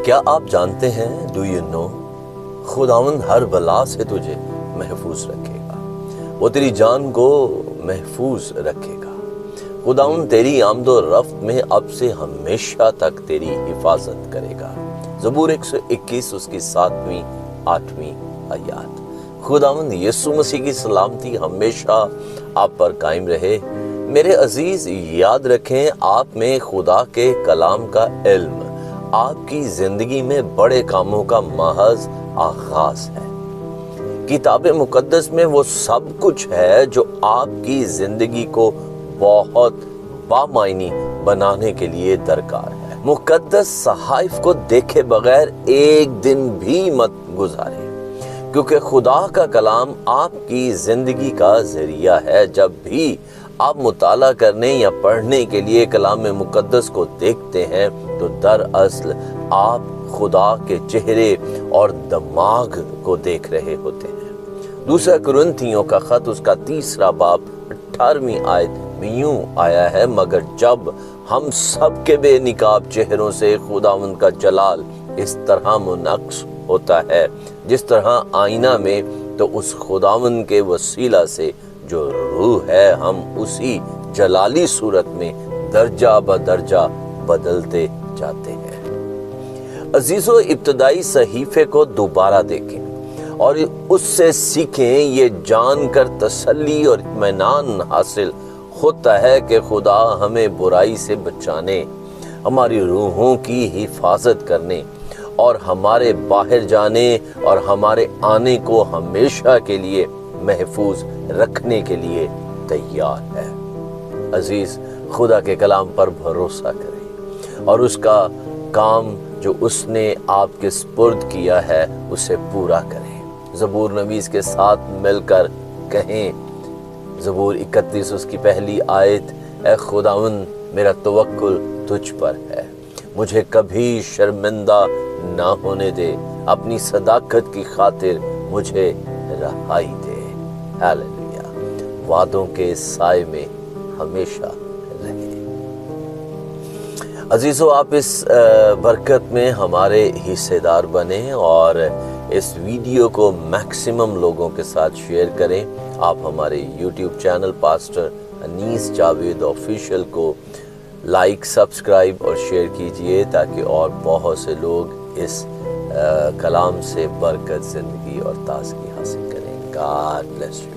کیا آپ جانتے ہیں، ڈو یو نو، خداوند ہر بلا سے تجھے محفوظ رکھے گا، وہ تیری جان کو محفوظ رکھے گا۔ خداوند تیری آمد و رفت میں اب سے ہمیشہ تک تیری حفاظت کرے گا۔ زبور 121 اس کی 7ویں 8ویں آیات۔ خداوند یسوع مسیح کی سلامتی ہمیشہ آپ پر قائم رہے۔ میرے عزیز، یاد رکھیں، آپ میں خدا کے کلام کا علم آپ کی زندگی میں بڑے کاموں کا محض آغاز ہے۔ کتاب مقدس میں وہ سب کچھ ہے جو آپ کی زندگی کو بہت بامعنی بنانے کے لیے درکار ہے۔ مقدس صحائف کو دیکھے بغیر ایک دن بھی مت گزارے، کیونکہ خدا کا کلام آپ کی زندگی کا ذریعہ ہے۔ جب بھی آپ مطالعہ کرنے یا پڑھنے کے لیے کلام مقدس کو دیکھتے ہیں تو دراصل آپ خدا کے چہرے اور دماغ کو دیکھ رہے ہوتے ہیں۔ دوسرا کرنتھیوں کا خط اس کا 3 باب 18ویں آیت میں یوں آیا ہے، مگر جب ہم سب کے بے نقاب چہروں سے خداوند کا جلال اس طرح منعکس ہوتا ہے جس طرح آئینہ میں، تو اس خداوند کے وسیلہ سے جو روح ہے ہم اسی جلالی صورت میں درجہ بدرجہ بدلتے جاتے ہیں۔ عزیزو، ابتدائی صحیفے کو دوبارہ دیکھیں اور اس سے سیکھیں، یہ جان کر تسلی اور اطمینان حاصل ہوتا ہے کہ خدا ہمیں برائی سے بچانے، ہماری روحوں کی حفاظت کرنے اور ہمارے باہر جانے اور ہمارے آنے کو ہمیشہ کے لیے محفوظ رکھنے کے لیے تیار ہے۔ عزیز، خدا کے کلام پر بھروسہ کریں اور اس کا کام جو اس نے آپ کے سپرد کیا ہے اسے پورا کریں۔ زبور نویس کے ساتھ مل کر کہیں، زبور 31 اس کی پہلی آیت، اے خداوند میرا توکل تجھ پر ہے، مجھے کبھی شرمندہ نہ ہونے دے، اپنی صداقت کی خاطر مجھے رہائی دے۔ ہاللیلویا، وعدوں کے سائے میں ہمیشہ رہے۔ عزیزو، آپ اس برکت میں ہمارے حصے دار بنیں اور اس ویڈیو کو میکسیمم لوگوں کے ساتھ شیئر کریں۔ آپ ہمارے یوٹیوب چینل پاسٹر انیس جاوید آفیشیل کو لائک، سبسکرائب اور شیئر کیجئے تاکہ اور بہت سے لوگ اس کلام سے برکت، زندگی اور تازگی حاصل کریں۔ God bless you.